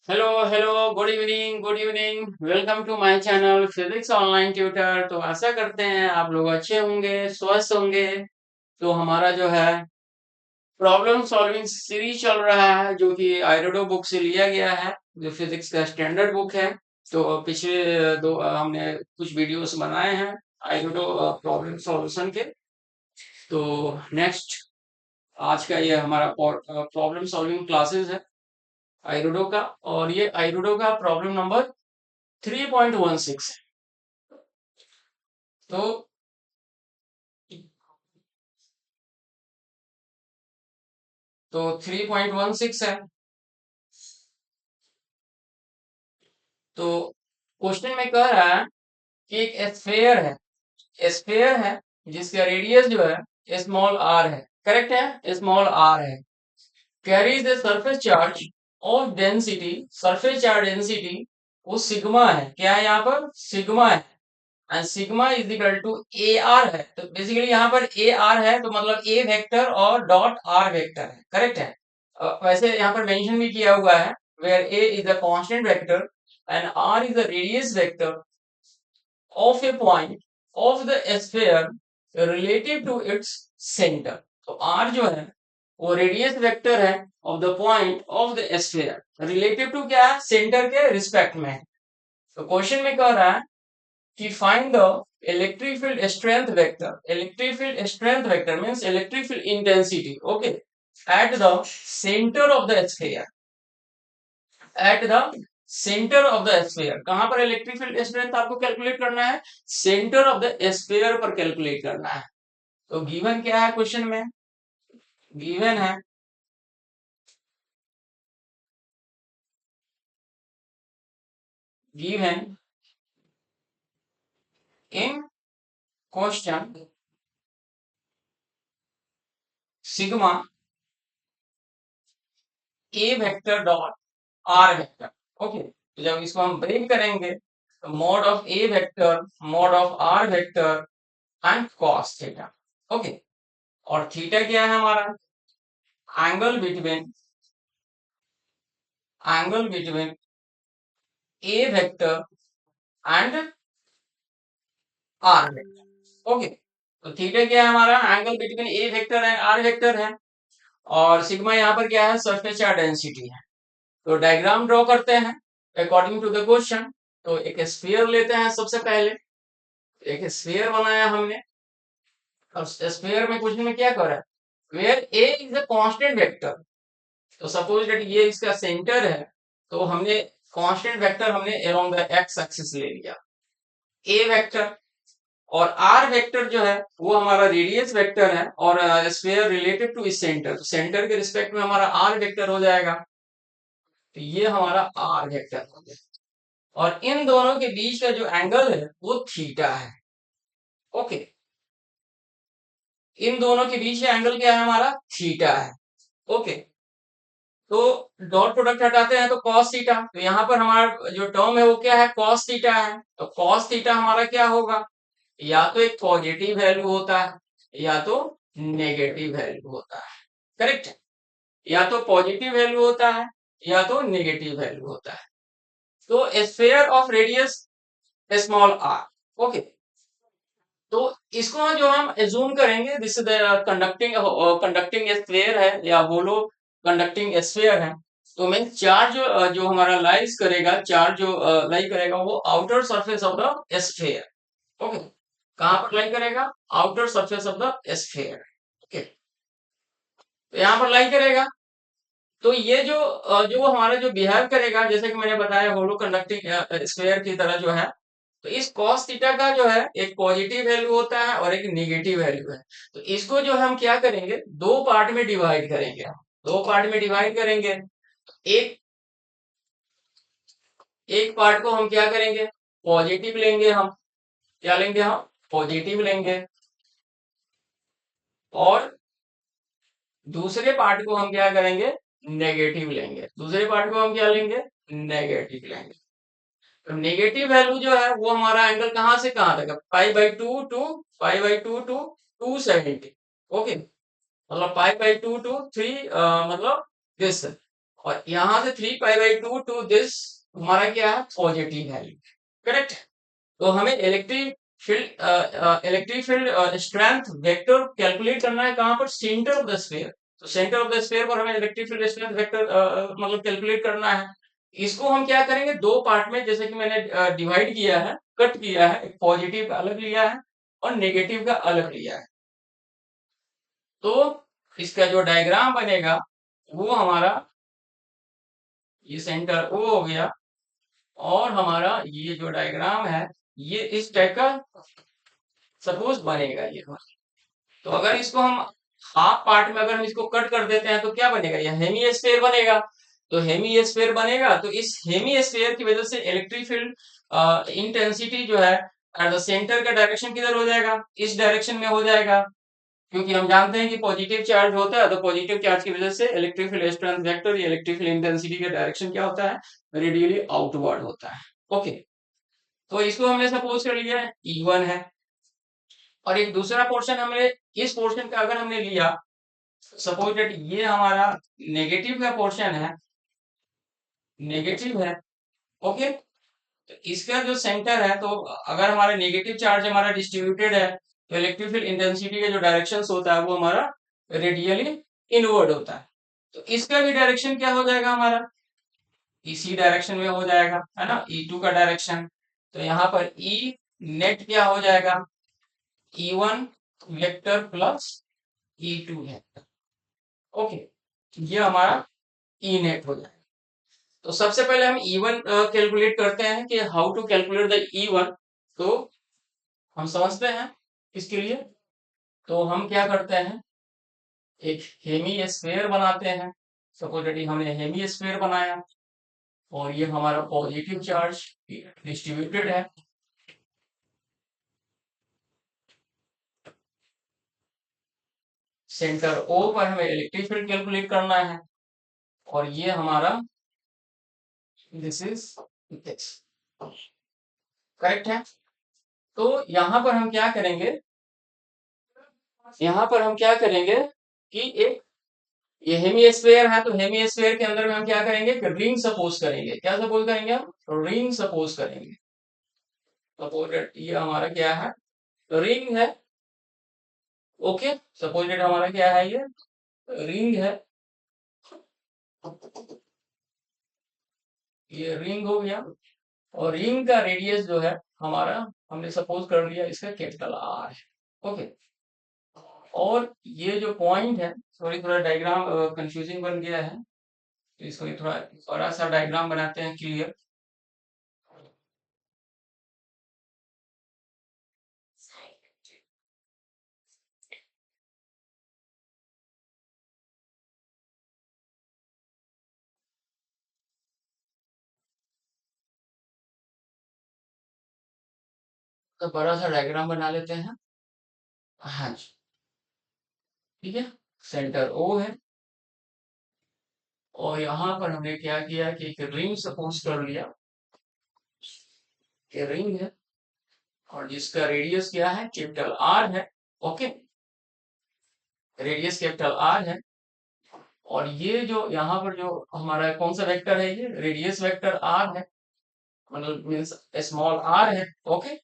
Hello hello, good evening, welcome to my channel physics online tutor. तो आशा करते हैं आप लोग अच्छे होंगे, स्वस्थ होंगे। तो हमारा जो है प्रॉब्लम सॉल्विंग सीरीज चल रहा है, जो कि आइरोडो बुक से लिया गया है, जो फिजिक्स का स्टैंडर्ड बुक है। तो पिछले दो हमने कुछ वीडियोस बनाए हैं आइरोडो प्रॉब्लम सॉल्यूशन के। तो नेक्स्ट आज का ये हमारा प्रॉब्लम सॉल्विंग क्लासेस है आइरोडो का। और ये आइरोडो का प्रॉब्लम नंबर 3.16 है। तो 3.16 है। तो क्वेश्चन में कह रहा है कि एक स्फेयर है जिसका रेडियस जो है स्मॉल आर है। करेक्ट है, स्मॉल आर है। Carries the surface charge of density, surface charge density वो सिग्मा है। क्या है यहाँ पर? सिग्मा है। And sigma is equal to A R है। तो बेसिकली यहाँ पर ए आर है, तो मतलब ए वेक्टर और डॉट आर वेक्टर है। करेक्ट है। वैसे यहाँ पर मेंशन भी किया हुआ है where a is a constant vector and r is a radius vector of a point of the sphere relative to its center। तो r जो है वो रेडियस वेक्टर है of the point of the sphere, relative to क्या है? Centre के respect में है। तो क्वेश्चन में कह रहा है कि find the electric field strength vector। electric field strength vector means electric field intensity, okay, at the center of the sphere। at the center of the sphere, कहां पर इलेक्ट्रिक फील्ड स्ट्रेंथ आपको calculate करना है? Centre of the sphere पर calculate करना है। तो given क्या है क्वेश्चन में? गिवन है given in question sigma A vector dot R vector. Okay, तो जब इसको हम ब्रेक करेंगे तो mod of A vector, mod of R vector and cos theta. Okay, और थीटा क्या है हमारा? Angle between angle between A vector and R vector. Okay, तो थीटा क्या है हमारा? Angle between A vector and R vector है। और सिग्मा यहाँ पर क्या है? सरफेस चार्ज डेंसिटी है। तो डायग्राम ड्रॉ करते हैं अकॉर्डिंग टू द क्वेश्चन। तो एक स्फीयर लेते हैं सबसे पहले। एक स्फीयर बनाया हमने। और स्फीयर में क्वेश्चन में क्या कर रहा है? Where A is a constant vector. तो सपोज दैट ये इसका सेंटर है। तो हमने कांस्टेंट वेक्टर हमने अलोंग द एक्स एक्सिस ले लिया, ए वेक्टर। और आर वेक्टर जो है वो हमारा रेडियस वेक्टर है, और स्फीयर रिलेटेड टू इस सेंटर, तो सेंटर के रिस्पेक्ट में हमारा आर वेक्टर हो जाएगा। तो ये हमारा आर वेक्टर हो गया। और इन दोनों के बीच का जो एंगल है वो थीटा है। ओके, इन दोनों के बीच का एंगल क्या है हमारा? थीटा है। ओके, तो डॉट प्रोडक्ट हटाते हैं तो कॉस थीटा। तो यहाँ पर हमारा जो टर्म है वो क्या है? कॉस थीटा है। तो कॉस थीटा हमारा क्या होगा? या तो एक पॉजिटिव वैल्यू होता है या तो नेगेटिव वैल्यू होता है। करेक्ट है, या तो पॉजिटिव वैल्यू होता है या तो नेगेटिव वैल्यू होता है। तो sphere of radius small R. Okay, तो इसको जो हम एज्यूम करेंगे this the conducting conducting sphere है या होलो कंडक्टिंग स्फीयर है। तो मीन चार्ज जो हमारा लाइज करेगा, चार्ज जो लाई करेगा वो outer surface of the sphere. Okay, कहां पर लाई करेगा? Outer surface of the sphere. Okay, तो यहाँ पर लाई करेगा। तो ये जो हमारा जो बिहेव करेगा, जैसे कि मैंने बताया होलो कंडक्टिंग स्फीयर की तरह जो है। तो इस cos थीटा का जो है एक पॉजिटिव वैल्यू होता है और एक निगेटिव वैल्यू है। तो इसको जो हम क्या करेंगे? दो पार्ट में डिवाइड करेंगे। दो पार्ट में डिवाइड करेंगे। एक एक पार्ट को हम क्या करेंगे? पॉजिटिव लेंगे हम। क्या लेंगे हम? पॉजिटिव लेंगे। और दूसरे पार्ट को हम क्या करेंगे? नेगेटिव लेंगे। दूसरे पार्ट को हम क्या लेंगे? नेगेटिव लेंगे। तो नेगेटिव वैल्यू जो है वो हमारा एंगल कहां से कहां तक है? Pi by two to 270। Okay, मतलब pi by two to three, मतलब दिस। और यहां से 3 पाई बाई 2 टू दिस हमारा क्या है, पॉजिटिव वैल्यू। करेक्ट। तो हमें electric field strength vector calculate करना है कहां पर, सेंटर ऑफ द स्फीयर। तो सेंटर ऑफ द स्फीयर पर हमें इलेक्ट्रिक फील्ड स्ट्रेंथ वेक्टर मतलब कैलकुलेट करना है। इसको हम क्या करेंगे, दो पार्ट में, जैसे कि मैंने डिवाइड किया है, कट किया है, एक पॉजिटिव का अलग लिया है और नेगेटिव का अलग लिया है। तो इसका जो डायग्राम बनेगा वो हमारा ये सेंटर ओ हो गया, और हमारा ये जो डायग्राम है ये इस टाइप का सपोज बनेगा ये। तो अगर इसको हम हाफ पार्ट में अगर हम इसको कट कर देते हैं तो क्या बनेगा, ये हेमी स्फीयर बनेगा। तो हेमी स्फीयर बनेगा, तो इस हेमी स्फीयर की वजह से इलेक्ट्रिक फील्ड इंटेंसिटी जो है एट द सेंटर का डायरेक्शन किधर हो जाएगा, इस डायरेक्शन में हो जाएगा। क्योंकि हम जानते हैं कि पॉजिटिव चार्ज होता है, तो पॉजिटिव चार्ज की वजह से इलेक्ट्रिक फील्ड स्ट्रेंथ वेक्टर या इलेक्ट्रिक फील्ड इंटेंसिटी का डायरेक्शन क्या होता है, रेडियली आउटवर्ड होता है। ओके। तो इसको हमने सपोज कर लिया है E1 है, और एक दूसरा पोर्शन हमने, इस पोर्शन का अगर हमने लिया, सपोज दैट ये हमारा नेगेटिव का पोर्शन है, नेगेटिव है। ओके। तो इसका जो सेंटर है, तो अगर हमारा नेगेटिव चार्ज हमारा डिस्ट्रीब्यूटेड है, तो इलेक्ट्रिक फील्ड इंटेंसिटी का जो डायरेक्शन होता है वो हमारा रेडियली इनवर्ड होता है। तो इसका भी डायरेक्शन क्या हो जाएगा हमारा, इसी डायरेक्शन में हो जाएगा, है ना, E2 का डायरेक्शन। तो यहाँ पर E नेट क्या हो जाएगा, E1 vector plus E2 vector. Okay. ये हमारा ई नेट हो जाएगा। तो सबसे पहले हम E1 कैलकुलेट करते हैं कि how to calculate the E1। तो हम समझते हैं इसके लिए। तो हम क्या करते हैं, एक हेमी स्फीयर बनाते हैं। सपोज दैट हमने हेमी स्फीयर बनाया, और ये हमारा पॉजिटिव चार्ज डिस्ट्रीब्यूटेड है। सेंटर O पर हमें इलेक्ट्रिक फील्ड कैलकुलेट करना है, और ये हमारा दिस इज दिस। करेक्ट है। तो यहां पर हम क्या करेंगे, यहाँ पर हम क्या करेंगे कि एक ये हेमी है, तो हेमी स्फीयर के अंदर में हम क्या करेंगे, रिंग सपोज करेंगे। क्या सपोज करेंगे हम, रिंग सपोज करेंगे। सपोज दैट ये हमारा क्या है, रिंग है। ओके। सपोज दैट हमारा क्या है, ये रिंग है, ये रिंग हो गया। और रिंग का रेडियस जो है हमारा, हमने सपोज कर लिया इसका कैपिटल R है। ओके। और ये जो पॉइंट है, सॉरी थोड़ा डायग्राम कंफ्यूजिंग बन गया है, तो इसको ये थोड़ा बड़ा सा डायग्राम बनाते हैं क्लियर। तो बड़ा सा डायग्राम बना लेते हैं। हाँ जी। ठीक है। सेंटर O है, और यहाँ पर हमने क्या किया कि एक रिंग सपोज कर लिया, कि रिंग है, और जिसका रेडियस क्या है, कैपिटल R है। ओके। रेडियस कैपिटल R है, और ये जो यहाँ पर जो हमारा कौन सा वेक्टर है, ये रेडियस वेक्टर R है, मतलब मीन्स स्मॉल r है। ओके।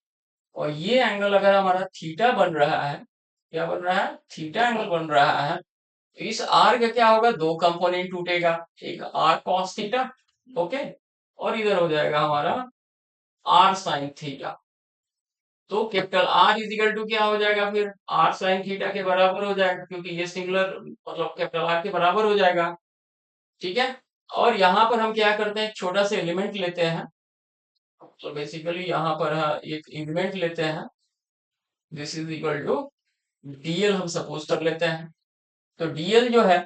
और ये एंगल अगर हमारा थीटा बन रहा है, क्या बन रहा है, थीटा एंगल बन रहा है, तो इस r का क्या होगा, दो कंपोनेंट टूटेगा, एक r cos थीटा, ओके, और इधर हो जाएगा हमारा r sin थीटा। तो कैपिटल R इजिकल टू क्या हो जाएगा, फिर r sin थीटा के बराबर हो जाएगा, क्योंकि ये सिंगुलर मतलब कैपिटल R के बराबर हो जाएगा। ठीक है। और यहाँ पर हम क्या करते हैं, एक छोटा सा एलिमेंट लेते हैं। तो बेसिकली यहाँ पर एक एलिमेंट लेते हैं, this is equal to dl हम सपोज कर लेते हैं। तो dl जो है,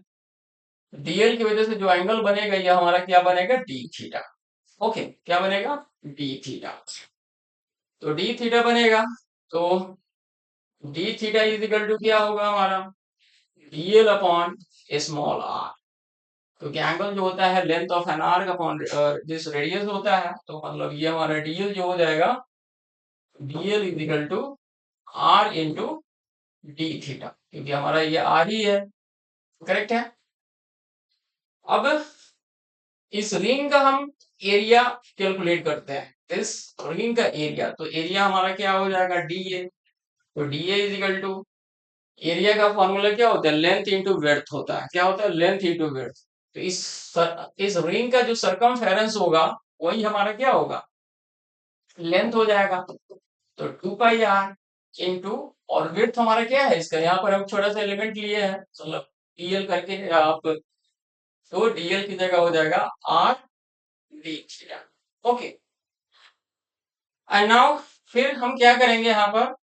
dl की वजह से जो एंगल बनेगा ये हमारा क्या बनेगा, d थीटा। ओके। क्या बनेगा, d थीटा। तो d थीटा बनेगा, तो d theta is equal to क्या होगा हमारा, dl अपॉन स्मॉल r। क्योंकि एंगल जो होता है length of an arc upon जिस रेडियस होता है, तो मतलब ये हमारा dl जो हो जाएगा, dl is equal to r into D theta, क्योंकि हमारा ये r ही है। करेक्ट है। अब इस रिंग का हम एरिया कैलकुलेट करते हैं, इस रिंग का एरिया। तो एरिया हमारा क्या हो जाएगा, डीए। तो dA is equal to, area का फॉर्मूला क्या होता है, लेंथ इंटू विड्थ होता है। क्या होता है, लेंथ इंटू विड्थ। तो इस रिंग का जो सरकमफेरेंस होगा वही हमारा क्या होगा, लेंथ हो जाएगा। तो 2 पाई आर इंटू, और विड्थ हमारा क्या है इसका, यहाँ पर हम छोटा सा एलिमेंट लिए हैं, मतलब डीएल करके आप, तो डीएल की जगह हो जाएगा are d theta. Okay, and now फिर हम क्या करेंगे, यहाँ पर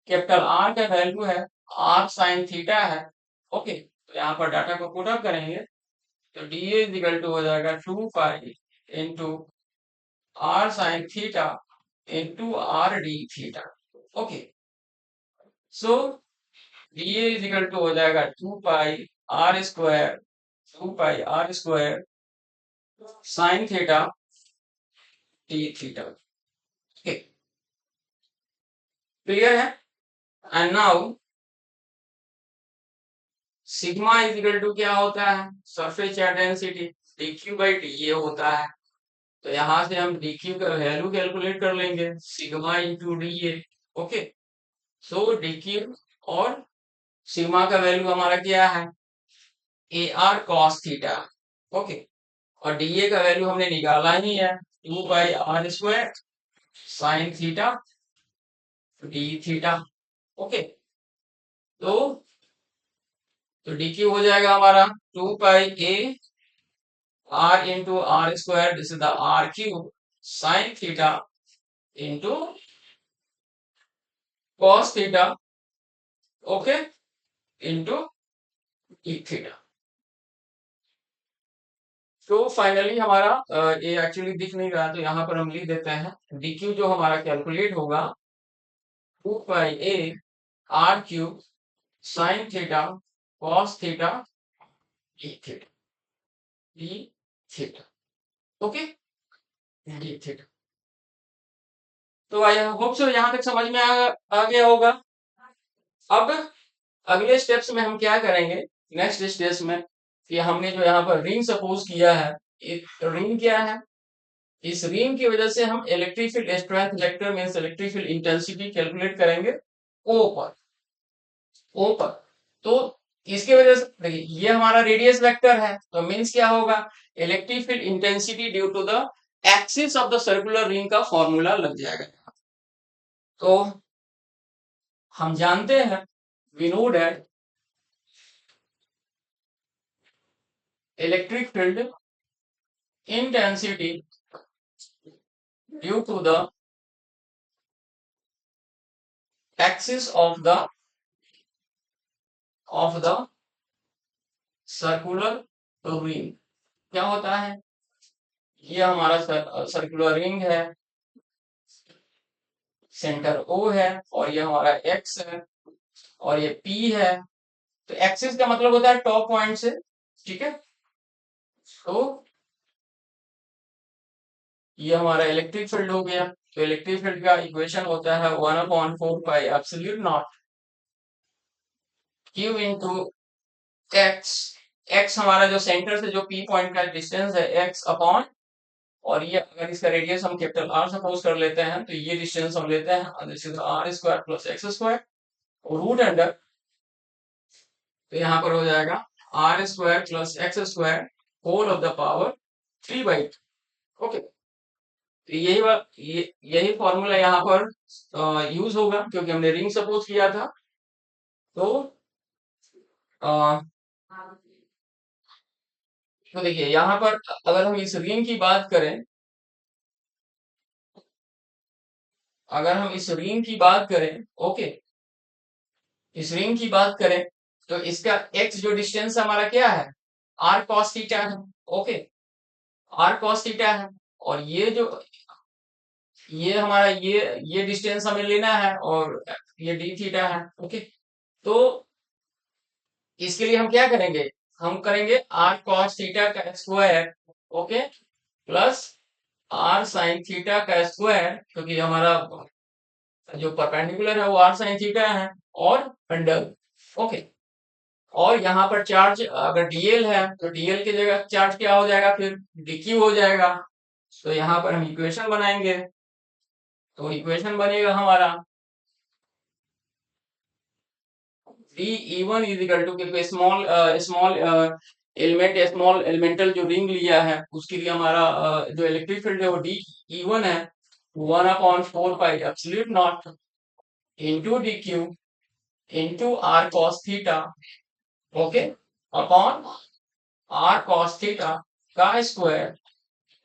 कैपिटल आर का वैल्यू है आर साइन थीटा है। ओके, तो यहाँ पर डाटा को पुट अप करेंगे, तो डी इज इक्वल टू हो जाएगा 2 pi into r sine theta into r d theta. Okay, so d is equal to हो जाएगा 2 pi r square, 2 pi r square sine theta d theta. Okay, clear है। And now sigma is equal to क्या होता है, surface charge density, dq by d ये होता है। तो यहां से हम dq का वैल्यू कैलकुलेट कर लेंगे, sigma into d a. Okay, so dq और सिग्मा का वैल्यू हमारा क्या है, a r cos theta. Okay, और डीए का वैल्यू हमने निकाला ही है, 2 pi r square sine theta d theta. Okay, तो डी क्यू हो जाएगा हमारा 2 pi a r into r square, this is the r cube sine theta into cos theta, okay, into D theta. तो finally हमारा ये actually दिख नहीं रहा, तो यहाँ पर हम लिख देते हैं डी क्यू जो हमारा कैलकुलेट होगा 2 pi a r cube sine theta cos theta d theta, d theta. Okay, d theta. तो आई होप सो यहाँ तक समझ में आ गया होगा। अब अगले स्टेप्स में हम क्या करेंगे, नेक्स्ट स्टेप्स में, कि हमने जो यहाँ पर रिंग सपोज किया है, एक रिंग क्या है, इस रिंग की वजह से हम electric field strength vector means electric field intensity calculate करेंगे ओ पर, ओ पर। तो इसकी वजह से देखिए ये हमारा रेडियस वेक्टर है, तो मींस क्या होगा, electric field intensity due to the axis of the circular ring का फॉर्मूला लग जाएगा। तो हम जानते हैं, we know that electric field intensity due to the axis of the circular ring. क्या होता है, ये हमारा सर्कुलर रिंग है, सेंटर ओ है, और ये हमारा एक्स है, और ये पी है। तो एक्सिस का मतलब होता है टॉप पॉइंट से, ठीक है। तो ये हमारा इलेक्ट्रिक फील्ड हो गया। तो इलेक्ट्रिक फील्ड का इक्वेशन होता है 1/4 pi epsilon naught q into x. X हमारा जो सेंटर से जो पी पॉइंट का डिस्टेंस है, एक्स अपॉन, और ये अगर इसका रेडियस हम कैपिटल आर सपोज कर लेते हैं, तो ये डिस्टेंस हम लेते हैं, this is R square plus X square, root under, तो यहाँ पर हो जाएगा R square plus X square whole of the power 3/2। Okay, तो यही फॉर्मूला यहाँ पर यूज होगा, क्योंकि हमने रिंग सपोज किया था। तो अ, तो देखिए यहाँ पर अगर हम इस रिंग की बात करें, अगर हम इस रिंग की बात करें, ओके, इस रिंग की बात करें, तो इसका एक्स जो डिस्टेंस हमारा क्या है, आर कॉस थीटा है। ओके, आर कॉस थीटा है, और ये जो, ये हमारा ये डिस्टेंस हमें लेना है, और ये डी थीटा है। ओके, तो इसके लिए हम क्या करेंगे, हम करेंगे आर कॉस थीटा का square, okay, plus are sine theta का स्क्वायर, क्योंकि हमारा जो परपेंडिकुलर है वो आर साइन थीटा है, और अंडर। ओके, और यहाँ पर चार्ज अगर डीएल है तो डीएल की जगह चार्ज क्या हो जाएगा, फिर डीक्यू हो जाएगा। तो यहाँ पर हम इक्वेशन बनाएंगे, तो इक्वेशन बनेगा हमारा d e one is equal to, क्योंकि small small element small elemental जो रिंग लिया है उसके लिए हमारा जो इलेक्ट्रिक फील्ड है वो डी ई वन है, 1/4 pi epsilon naught into d q into r cos theta, okay, upon r cos theta का square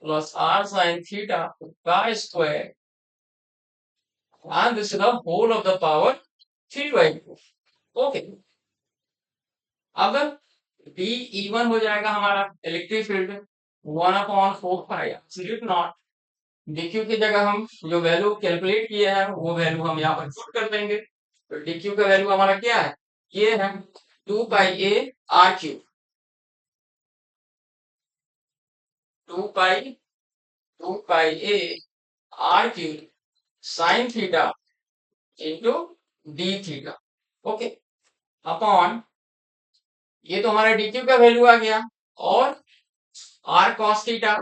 plus are sine theta का square, and this is the whole of the power 3/2। Okay, अब d e one हो जाएगा हमारा electric field 1/4 pi epsilon naught, d q की जगह हम जो वैल्यू कैलकुलेट किए हैं वो वैल्यू हम यहाँ पर पुट कर देंगे। तो डीक्यू का वैल्यू हमारा क्या है, ये है 2 pi a r q, 2 pi 2 pi a r q sine theta into D theta, okay, upon ये तो हमारा डीक्यू का वैल्यू आ गया, और आर कॉस थीटा,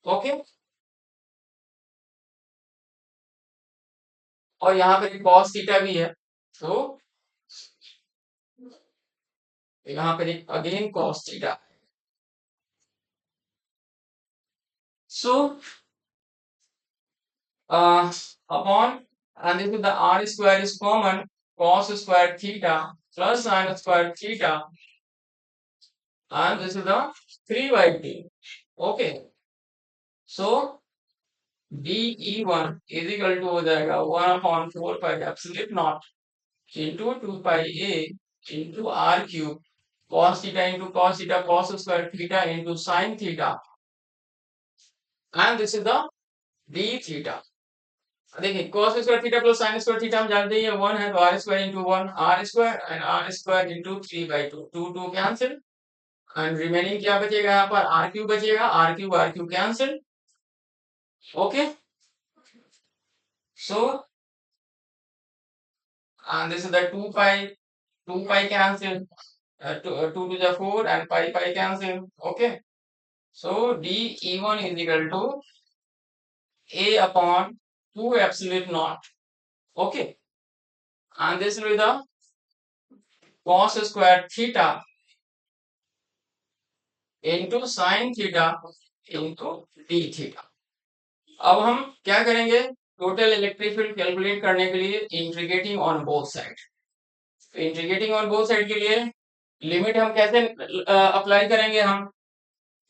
ओके, और यहाँ पर कॉस थीटा भी है, तो यहाँ पर एक again cos theta. So upon, and this is the r square is common, cos square theta plus sin square theta, and this is the 3/2, okay, so DE1 is equal to हो जाएगा 1/4 pi epsilon naught into 2 pi a into R cube cos theta into cos theta cos square theta into sin theta, and this is the d theta। देखिए cos square theta plus sin square theta हम जानते हैं 1 है, तो r square into 1 r square and r square into 3/2, 2 cancel, and remaining क्या बचेगा, यहाँ पर r क्यूब बचेगा, r cube cancel, okay, so and this is the 2 pi cancel, 2 to the 4 and pi cancel, okay, so d e1 is equal to a upon 2 epsilon naught, okay, and this will be the cos square theta into sin theta into d theta। अब हम क्या करेंगे, total electric field calculate करने के लिए integrating on both side, integrating on both side के लिए limit हम कैसे अप्लाई करेंगे, हम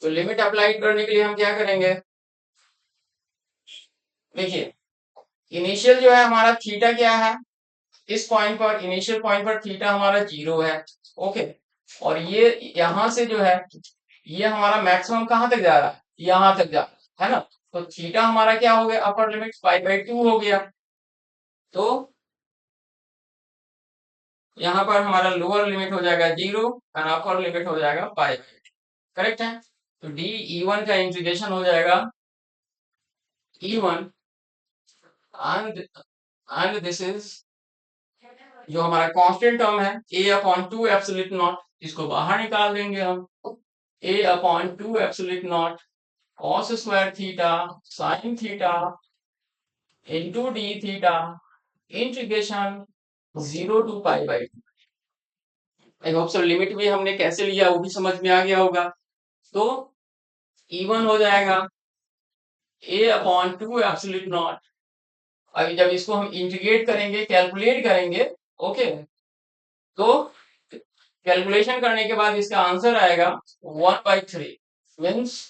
तो लिमिट अप्लाई करने के लिए हम क्या करेंगे, देखिए इनिशियल जो है हमारा थीटा क्या है, इस पॉइंट पर इनिशियल पॉइंट पर थीटा हमारा 0 है, ओके, और ये यहां से जो है ये हमारा मैक्सिमम कहां तक जा रहा है, यहां तक जा रहा है ना, तो थीटा हमारा क्या हो गया, अपर लिमिट पाई/2 हो गया, तो यहाँ पर हमारा लोअर लिमिट हो जाएगा 0 और अपर लिमिट हो जाएगा पाई/2, करेक्ट है। तो डी ई1 का इंटीग्रेशन हो जाएगा ई1, एंड दिस इज जो हमारा कांस्टेंट टर्म है a/2 एप्सिलॉन नॉट, इसको बाहर निकाल देंगे हम, a/2 epsilon naught cos square theta sin theta into D theta integration 0 to pi. I hope so limit भी हमने कैसे लिया वो भी समझ में आ गया होगा। तो E1 हो जाएगा a/2 एप्सिलॉन नॉट, अभी जब इसको हम इंटीग्रेट करेंगे कैलकुलेट करेंगे, ओके, तो कैलकुलेशन करने के बाद इसका आंसर आएगा 1/3 means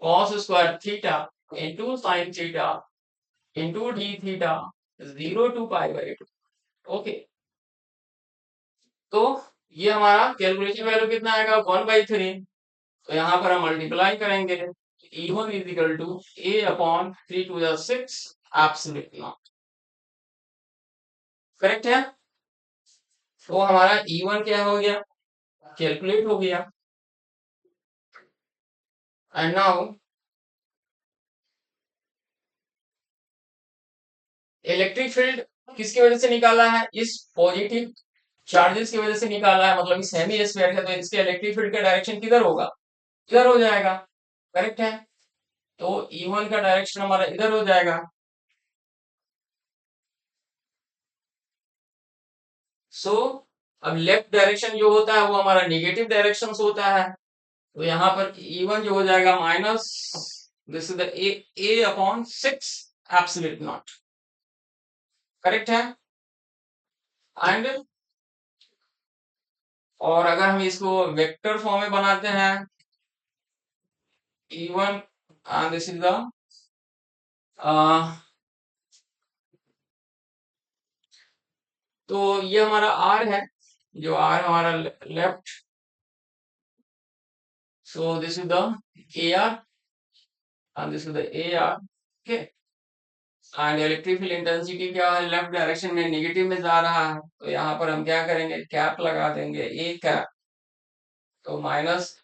cos square theta into sine theta into D theta 0 to pi, okay, तो ये हमारा कैलकुलेशन वैल्यू कितना आएगा 1/3, तो यहाँ पर हम मल्टीप्लाई करेंगे, E1 is equal to a/3 to the 6 epsilon not, correct है। तो हमारा E1 क्या हो गया, कैलकुलेट हो गया, एंड नाउ इलेक्ट्रिक फील्ड किसकी वजह से निकाला है, इस पॉजिटिव चार्जेस की वजह से निकाला है, मतलब सेमी स्फीयर है, तो इसके इलेक्ट्रिक फील्ड का डायरेक्शन किधर होगा? इधर हो जाएगा। करेक्ट है। तो E1 का डायरेक्शन हमारा इधर हो जाएगा। सो अब लेफ्ट डायरेक्शन जो होता है वो हमारा निगेटिव डायरेक्शन होता है, तो यहाँ पर E1 जो हो जाएगा minus, this is the A upon 6 absolute not. Correct है। एंड और अगर हम इसको वेक्टर फॉर्म में बनाते हैं, E1 and this is the तो ये हमारा R है, जो R हमारा left, so this is the AR and this is the AR। Okay. And electric field intensity क्या है, लेफ्ट डायरेक्शन में नेगेटिव में जा रहा है, तो यहाँ पर हम क्या करेंगे, कैप लगा देंगे, ए कैप, तो minus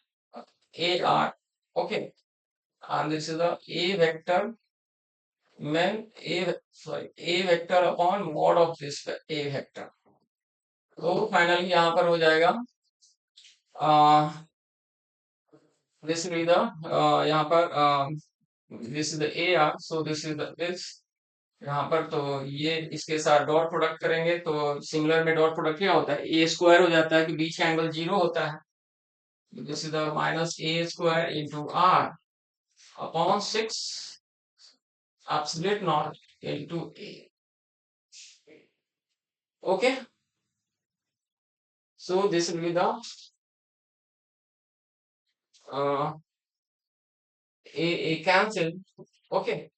AR। Okay. And this is the a vector में a, sorry, a vector upon mod of this a vector. तो फाइनली यहाँ पर हो जाएगा दिस विल द यहाँ पर this is the AR, so this is the this यहाँ पर, तो ये इसके साथ डॉट प्रोडक्ट करेंगे, तो सिमिलर में डॉट प्रोडक्ट क्या होता है, ए स्क्वायर हो जाता है, कि बीच का एंगल 0 होता है। This is the minus A square into R upon 6 absolute not into A. Okay, so this will be the a cancel. Okay,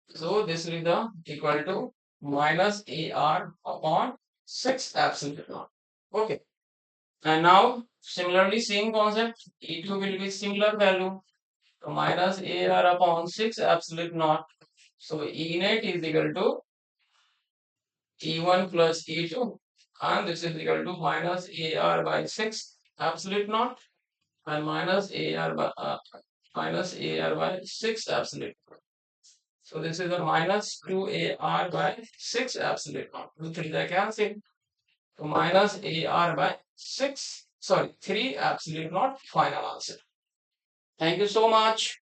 so this will be the equal to minus AR upon 6 absolute naught. Okay, and now similarly same concept, E2 will be similar value, so minus AR upon 6 absolute naught. So E net is equal to E1 plus E2, and this is equal to minus AR by 6 absolute naught and minus AR by 6 absolute. So this is a minus 2AR by 6 absolute naught. 2 3 are cancelled. So minus AR by 6, sorry, 3 absolute naught, final answer. Thank you so much.